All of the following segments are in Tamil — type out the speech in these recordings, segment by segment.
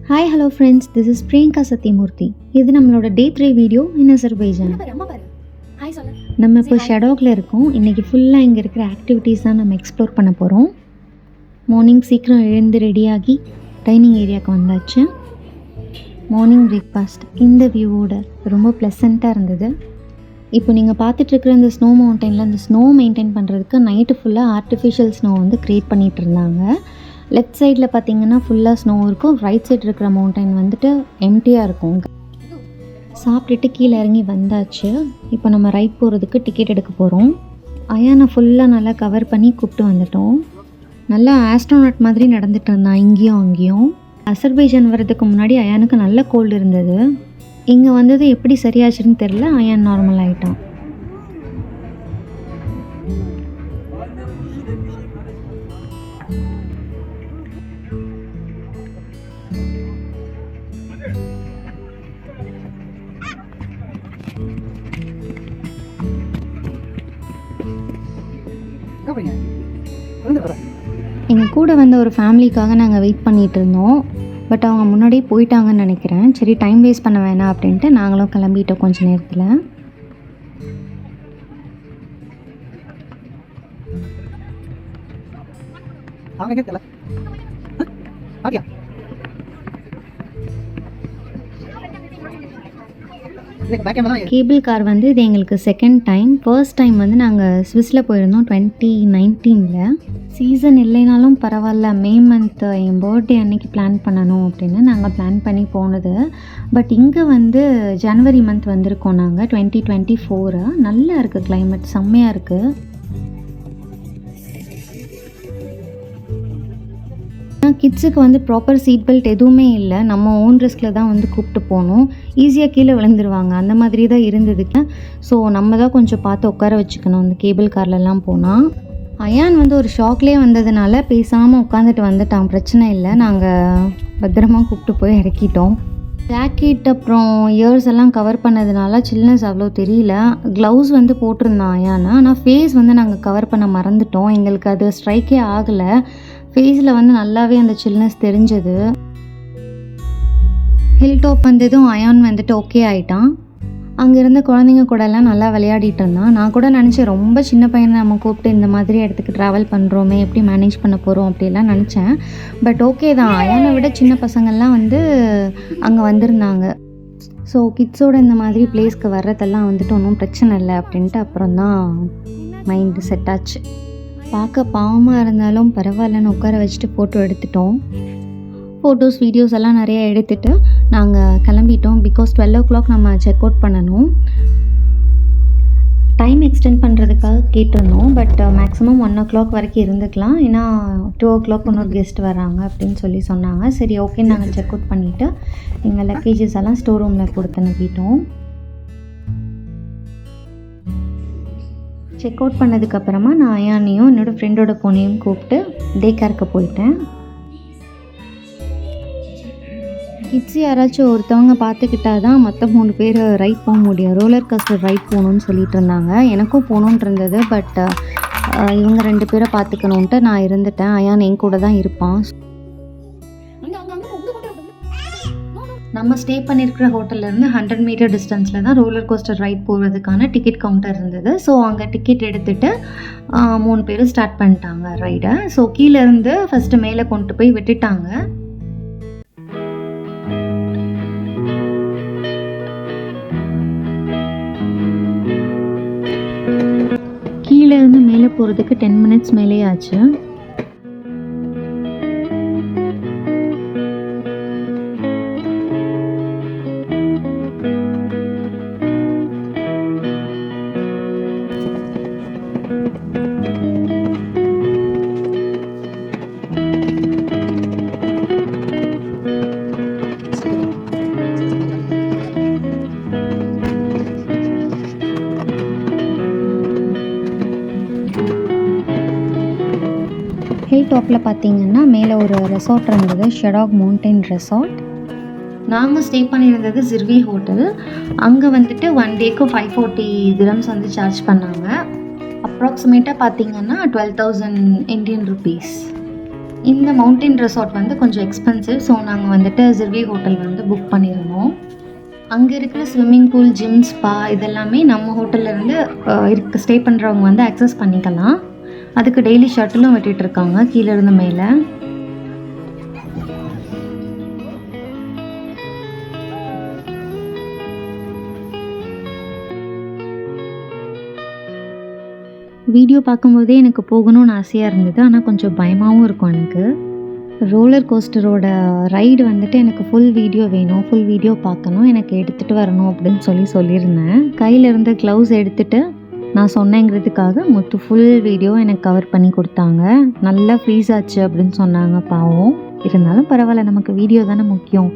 Hi hello friends, this is Priyanka Sathyamoorthy. இது நம்மளோட டே 3 வீடியோ இன் அசர்பைஜான். நம்ம இப்போ ஷடோக்கில் இருக்கோம். இன்றைக்கி ஃபுல்லாக இங்கே இருக்கிற ஆக்டிவிட்டீஸ் தான் நம்ம எக்ஸ்ப்ளோர் பண்ண போகிறோம். மார்னிங் சீக்கிரம் எழுந்து ரெடியாகி டைனிங் ஏரியாவுக்கு வந்தாச்சு. மார்னிங் பிரேக்ஃபாஸ்ட் இந்த வியூவோட ரொம்ப ப்ளசண்ட்டாக இருந்தது. இப்போ நீங்கள் பார்த்துட்ருக்குற இந்த ஸ்னோ மவுண்டனில் அந்த ஸ்னோ மெயின்டைன் பண்ணுறதுக்கு நைட்டு ஃபுல்லாக ஆர்டிஃபிஷியல் ஸ்னோ வந்து க்ரியேட் பண்ணிகிட்டு இருந்தாங்க. லெஃப்ட் சைடில் பார்த்தீங்கன்னா ஃபுல்லாக ஸ்னோ இருக்கும், ரைட் சைடு இருக்கிற மவுண்டைன் வந்துட்டு எம்டியாக இருக்கும். சாப்பிட்டுட்டு கீழே இறங்கி வந்தாச்சு. இப்போ நம்ம ரைட் போகிறதுக்கு டிக்கெட் எடுக்க போகிறோம். அயானை ஃபுல்லாக நல்லா கவர் பண்ணி கூப்பிட்டு வந்துட்டோம். நல்லா ஆஸ்ட்ரோனாட் மாதிரி நடந்துட்டு இருந்தான் இங்கேயும் அங்கேயும். அசர்பைஜான் வர்றதுக்கு முன்னாடி அயானுக்கு நல்ல கோல்டு இருந்தது. இங்கே வந்தது எப்படி சரியாச்சுன்னு தெரில, அயான் நார்மல் ஆகிட்டான். எங்கள் கூட வந்த ஒரு ஃபேமிலிக்காக நாங்கள் வெயிட் பண்ணிகிட்டு இருந்தோம். பட் அவங்க முன்னாடியே போயிட்டாங்கன்னு நினைக்கிறேன். சரி, டைம் வேஸ்ட் பண்ண வேணாம் அப்படின்ட்டு நாங்களும் கிளம்பிட்டோம் கொஞ்சம் நேரத்தில். கேபிள் கார் வந்து இது எங்களுக்கு செகண்ட் டைம். ஃபர்ஸ்ட் டைம் வந்து நாங்கள் ஸ்விஸில் போயிருந்தோம் 2019. சீசன் இல்லைனாலும் பரவாயில்ல, மே மந்த்து என் பர்த்டே அன்னைக்கு பிளான் பண்ணணும் அப்படின்னு நாங்கள் பிளான் பண்ணி போனது. பட் இங்கே வந்து ஜனவரி மந்த் வந்திருக்கோம் நாங்கள் 2024. நல்லா இருக்குது, கிளைமேட் செம்மையாக இருக்குது. கிட்ஸுக்கு வந்து ப்ராப்பர் சீட் பெல்ட் எதுவுமே இல்லை. நம்ம ஓன் ரிஸ்கில் தான் வந்து கூப்பிட்டு போகணும். ஈஸியாக கீழே விழுந்துருவாங்க, அந்த மாதிரி தான் இருந்ததுக்கு. ஸோ நம்ம தான் கொஞ்சம் பார்த்து உட்கார வச்சுக்கணும் இந்த கேபிள் கார்லலாம் போனால். அயான் வந்து ஒரு ஷாக்லேயே வந்ததுனால பேசாமல் உட்காந்துட்டு வந்துட்டான், பிரச்சனை இல்லை. நாங்கள் பத்திரமா கூப்பிட்டு போய் இறக்கிட்டோம். ஜாக்கெட் அப்புறம் இயர்ஸ் எல்லாம் கவர் பண்ணதுனால சில்னஸ் அவ்வளோ தெரியல. க்ளவுஸ் வந்து போட்டிருந்தான் அயானா, ஆனால் ஃபேஸ் வந்து நாங்கள் கவர் பண்ண மறந்துட்டோம். எங்களுக்கு அது ஸ்ட்ரைக்கே ஆகலை. ஃபேஸில் வந்து நல்லாவே அந்த சில்னஸ் தெரிஞ்சது. ஹில் டாப் வந்ததும் அயான் வந்துட்டு ஓகே ஆகிட்டான். அங்கே இருந்த குழந்தைங்க கூடலாம் நல்லா விளையாடிட்டு இருந்தான். நான் கூட நினச்சேன் ரொம்ப சின்ன பையனை நம்ம கூப்பிட்டு இந்த மாதிரி இடத்துக்கு ட்ராவல் பண்ணுறோமே, எப்படி மேனேஜ் பண்ண போகிறோம் அப்படிலாம் நினச்சேன். பட் ஓகே தான், அயானை விட சின்ன பசங்கள்லாம் வந்து அங்கே வந்திருந்தாங்க. ஸோ கிட்ஸோட இந்த மாதிரி பிளேஸ்க்கு வர்றதெல்லாம் வந்துட்டு ஒன்றும் பிரச்சனை இல்லை அப்படின்ட்டு அப்புறம் தான் மைண்டு செட் ஆச்சு. பார்க்க பாவமாக இருந்தாலும் பரவாயில்லன்னு உட்கார வச்சுட்டு ஃபோட்டோ எடுத்துட்டோம். ஃபோட்டோஸ் வீடியோஸ் எல்லாம் நிறையா எடுத்துகிட்டு நாங்கள் கிளம்பிட்டோம். பிகாஸ் 12 o'clock நம்ம செக் அவுட் பண்ணணும். டைம் எக்ஸ்டெண்ட் பண்ணுறதுக்காக கேட்டிருந்தோம். பட் மேக்ஸிமம் 1 o'clock வரைக்கும் இருந்துக்கலாம். ஏன்னா 2 o'clock இன்னொரு கெஸ்ட் வராங்க அப்படின்னு சொல்லி சொன்னாங்க. சரி ஓகே, நாங்கள் செக் அவுட் பண்ணிவிட்டு எங்கள் லக்கேஜஸ் எல்லாம் ஸ்டோர் ரூமில் கொடுத்து அனுப்பிட்டோம். செக் அவுட் பண்ணதுக்கப்புறமா நான் அயானையும் என்னோடய ஃப்ரெண்டோட பொண்ணையும் கூப்பிட்டு டே கேருக்கு போயிட்டேன். கிட்ஸ் யாராச்சும் ஒருத்தவங்க பார்த்துக்கிட்டா தான் மற்ற 3 பேர் ரைட் போக முடியும். ரோலர் கோஸ்டர் ரைட் போகணுன்னு சொல்லிட்டு இருந்தாங்க. எனக்கும் போகணுன்னு இருந்தது. பட் இவங்க 2 பேரை பார்த்துக்கணுன்ட்டு நான் இருந்துட்டேன். அயான் என் கூட தான் இருப்பான். நம்ம ஸ்டே பண்ணியிருக்கிற ஹோட்டல்லேருந்து 100 மீட்டர் டிஸ்டன்ஸில் தான் ரோலர் கோஸ்டர் ரைட் போகிறதுக்கான டிக்கெட் கவுண்டர் இருந்தது. ஸோ அங்கே டிக்கெட் எடுத்துகிட்டு 3 பேரும் ஸ்டார்ட் பண்ணிட்டாங்க ரைடை. ஸோ கீழேருந்து ஃபஸ்ட்டு மேலே கொண்டு போய் விட்டுட்டாங்க. கீழேருந்து மேலே போகிறதுக்கு 10 minutes மேலே ஆச்சு. ஹில் டாப்பில் பார்த்தீங்கன்னா மேலே ஒரு ரெசார்ட் இருந்தது, ஷடாக் மவுண்டைன் ரெசார்ட். நாங்கள் ஸ்டே பண்ணியிருந்தது ஜிர்வி ஹோட்டல். அங்கே வந்துட்டு 1 டேக்கு 540 dirhams வந்து சார்ஜ் பண்ணாங்க. அப்ராக்சிமேட்டாக பார்த்தீங்கன்னா 12,000 இந்தியன் ருபீஸ். இந்த மவுண்டன் ரெசார்ட் வந்து கொஞ்சம் எக்ஸ்பென்சிவ். ஸோ நாங்கள் வந்துட்டு ஜிர்வி ஹோட்டல் வந்து புக் பண்ணியிருந்தோம். அங்கே இருக்கிற ஸ்விம்மிங் பூல், ஜிம், ஸ்பா இதெல்லாமே நம்ம ஹோட்டல்லேருந்து ஸ்டே பண்ணுறவங்க வந்து அக்சஸ் பண்ணிக்கலாம். அதுக்கு டெய்லி ஷட்டிலும் விட்டுட்ருக்காங்க கீழேருந்து மேலே. வீடியோ பார்க்கும்போதே எனக்கு போகணும்னு ஆசையாக இருந்தது. ஆனால் கொஞ்சம் பயமாகவும் இருக்கும் எனக்கு. ரோலர் கோஸ்டரோட ரைடு வந்துட்டு எனக்கு ஃபுல் வீடியோ வேணும், ஃபுல் வீடியோ பார்க்கணும், எனக்கு எடுத்துகிட்டு வரணும் அப்படின்னு சொல்லியிருந்தேன். கையில் இருந்த க்ளவுஸ் எடுத்துகிட்டு நான் சொன்னேங்கிறதுக்காக மொத்தம் ஃபுல் வீடியோ எனக்கு கவர் பண்ணி கொடுத்தாங்க. நல்லா ஃப்ரீஸ் ஆச்சு அப்படின்னு சொன்னாங்க. பாவம், இருந்தாலும் பரவாயில்ல, நமக்கு வீடியோ தானே முக்கியம்.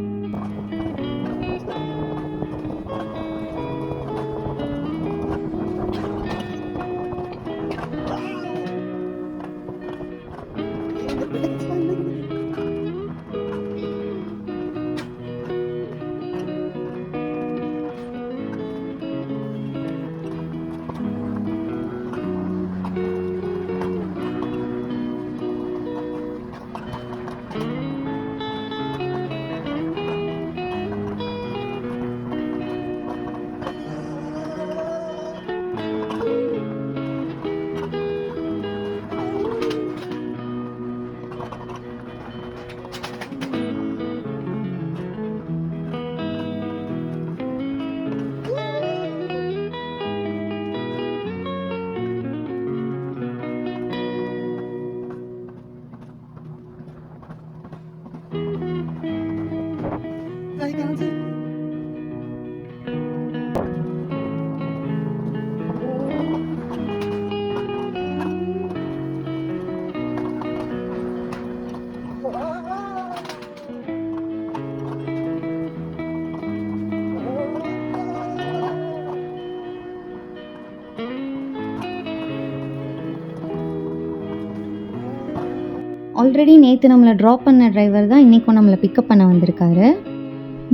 ஆல்ரெடி நேற்று நம்மளை ட்ராப் பண்ண டிரைவர் தான் இன்றைக்கும் நம்மளை பிக்கப் பண்ண வந்திருக்காரு.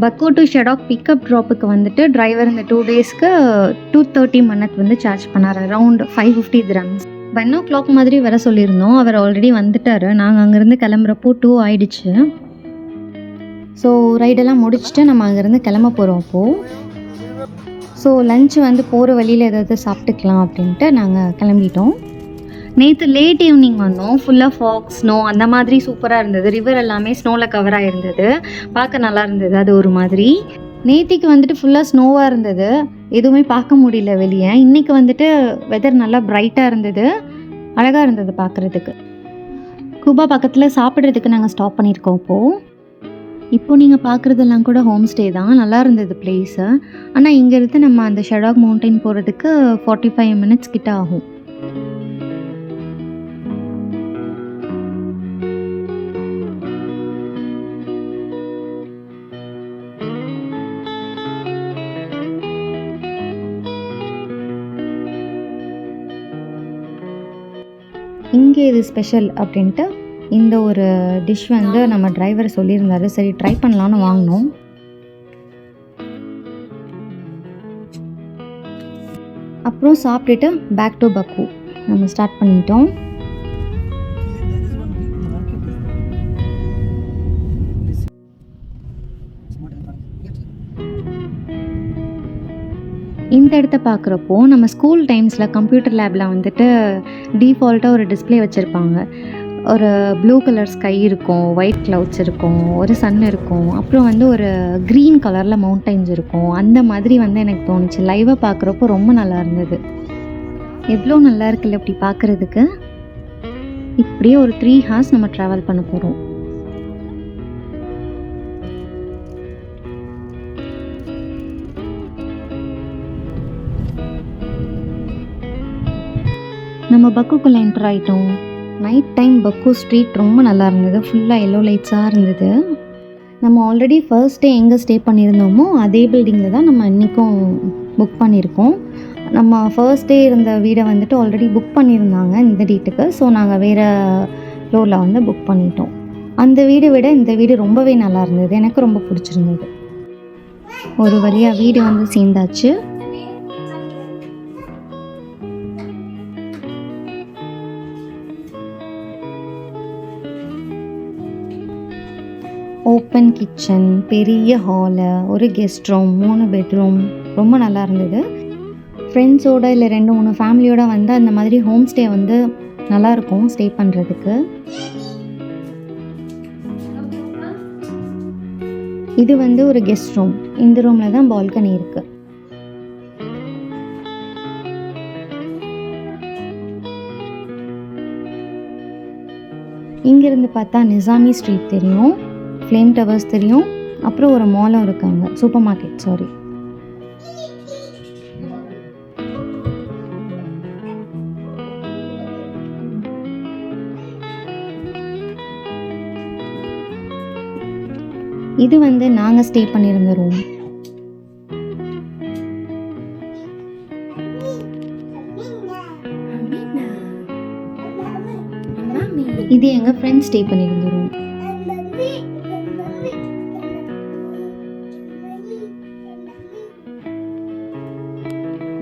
பக்கோ டு ஷெடாக் பிக்கப் ட்ராப்புக்கு வந்துட்டு டிரைவர் இந்த 2 டேஸ்க்கு 230 மன்னத் வந்து சார்ஜ் பண்ணார். Around 550 dirhams. 1 o'clock மாதிரி வர சொல்லியிருந்தோம். அவர் ஆல்ரெடி வந்துட்டார். நாங்கள் அங்கேருந்து கிளம்புறப்போ 2 ஆயிடுச்சு. ஸோ ரைடெல்லாம் முடிச்சுட்டு நம்ம அங்கேருந்து கிளம்ப போகிறோம் அப்போது. ஸோ லஞ்ச் வந்து போகிற வழியில் ஏதாவது சாப்பிட்டுக்கலாம் அப்படின்ட்டு நாங்கள் கிளம்பிட்டோம். நேற்று லேட் ஈவினிங் வந்தோம். ஃபுல்லாக ஃபாக், ஸ்னோ அந்த மாதிரி சூப்பராக இருந்தது. ரிவர் எல்லாமே ஸ்னோவில் கவர் ஆகிருந்தது. பார்க்க நல்லா இருந்தது. அது ஒரு மாதிரி. நேத்திக்கு வந்துட்டு ஃபுல்லாக ஸ்னோவாக இருந்தது, எதுவுமே பார்க்க முடியல வெளியே. இன்றைக்கி வந்துட்டு வெதர் நல்லா பிரைட்டாக இருந்தது, அழகாக இருந்தது பார்க்குறதுக்கு. குபா பக்கத்தில் சாப்பிட்றதுக்கு நாங்கள் ஸ்டாப் பண்ணியிருக்கோம். இப்போது நீங்கள் பார்க்குறதெல்லாம் கூட ஹோம் ஸ்டே தான். நல்லா இருந்தது பிளேஸு. ஆனால் இங்கேருந்து நம்ம அந்த ஷெடாக் மவுண்டைன் போகிறதுக்கு 45 minutes கிட்ட ஆகும். இங்கே இது ஸ்பெஷல் அப்படின்ட்டு இந்த ஒரு டிஷ் வந்து நம்ம டிரைவர் சொல்லியிருந்தாரு. சரி ட்ரை பண்ணலான்னு வாங்கினோம். அப்புறம் சாப்பிட்டுட்டு பேக் டு பக்கு நம்ம ஸ்டார்ட் பண்ணிட்டோம். இந்த இடத்த பார்க்குறப்போ நம்ம ஸ்கூல் டைம்ஸில் கம்ப்யூட்டர் லேபில் வந்துட்டு டிஃபால்ட்டாக ஒரு டிஸ்பிளே வச்சுருப்பாங்க. ஒரு ப்ளூ கலர் ஸ்கை இருக்கும், ஒயிட் க்ளவுட்ஸ் இருக்கும், ஒரு சன் இருக்கும், அப்புறம் வந்து ஒரு க்ரீன் கலரில் மவுண்டைன்ஸ் இருக்கும். அந்த மாதிரி வந்து எனக்கு தோணுச்சு. லைவாக பார்க்குறப்போ ரொம்ப நல்லா இருந்தது. எவ்வளோ நல்லா இருக்குல்ல இப்படி பார்க்குறதுக்கு. இப்படியே ஒரு 3 hours நம்ம ட்ராவல் பண்ண போகிறோம். நம்ம பக்குக்குள்ளே என்டர் ஆகிட்டோம். நைட் டைம் பக்கு ஸ்ட்ரீட் ரொம்ப நல்லா இருந்தது. ஃபுல்லாக எல்லோ லைட்ஸாக இருந்தது. நம்ம ஆல்ரெடி ஃபர்ஸ்ட் டே எங்கே ஸ்டே பண்ணியிருந்தோமோ அதே பில்டிங்கில் தான் நம்ம இன்றைக்கும் புக் பண்ணியிருக்கோம். நம்ம ஃபர்ஸ்ட் டே இருந்த வீடை வந்துட்டு ஆல்ரெடி புக் பண்ணியிருந்தாங்க இந்த டேட்டுக்கு. ஸோ நாங்கள் வேறு ஃப்ளோரில் வந்து புக் பண்ணிட்டோம். அந்த வீடை விட இந்த வீடு ரொம்பவே நல்லா இருந்தது. எனக்கு ரொம்ப பிடிச்சிருந்தது. ஒரு வழியாக வீடு வந்து சேர்ந்தாச்சு. ஓப்பன் கிச்சன், பெரிய ஹாலு, ஒரு கெஸ்ட் ரூம், 3 பெட்ரூம், ரொம்ப நல்லா இருந்தது. ஃப்ரெண்ட்ஸோடு இல்லை 2-3 ஃபேமிலியோடு வந்து அந்த மாதிரி ஹோம் ஸ்டே வந்து நல்லாயிருக்கும் ஸ்டே பண்ணுறதுக்கு. இது வந்து ஒரு கெஸ்ட் ரூம். இந்த ரூமில் தான் பால்கனி இருக்குது. இங்கேருந்து பார்த்தா நிசாமி ஸ்ட்ரீட் தெரியும், ஃப்ளேம் டவர்ஸ் தெரியும், அப்புறம் ஒரு மாலும் இருக்காங்க, சூப்பர் மார்க்கெட் சாரி. இது வந்து நாங்கள் ஸ்டே பண்ணியிருந்த ரூம். இது எங்கள் ஃப்ரெண்ட்ஸ் ஸ்டே பண்ணியிருந்த ரூம்.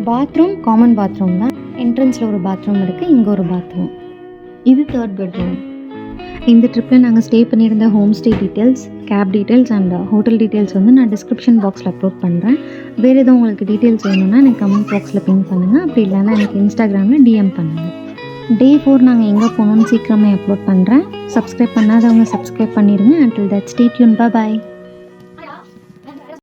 பாத்ரூம் காமன் பாத்ரூம் தான். என்ட்ரன்ஸில் ஒரு பாத்ரூம் இருக்குது, இங்கே ஒரு பாத்ரூம். இது 3rd பெட்ரூம். இந்த ட்ரிப்பில் நாங்கள் ஸ்டே பண்ணியிருந்த home stay details, cab details and hotel details வந்து நான் டிஸ்கிரிப்ஷன் பாக்ஸில் அப்லோட் பண்ணுறேன். வேறு எதுவும் உங்களுக்கு டீட்டெயில்ஸ் வேணும்னா எனக்கு கமெண்ட் பாக்ஸில் பின் பண்ணுங்கள். அப்படி இல்லைன்னா எனக்கு இன்ஸ்டாகிராமில் DM பண்ணுங்கள். Day 4 நாங்கள் எங்கே போகணுன்னு சீக்கிரமே அப்லோட் பண்ணுறேன். சப்ஸ்கிரைப் பண்ணாதவங்க சப்ஸ்கிரைப் பண்ணிடுங்க. Until that, stay tuned. Bye bye.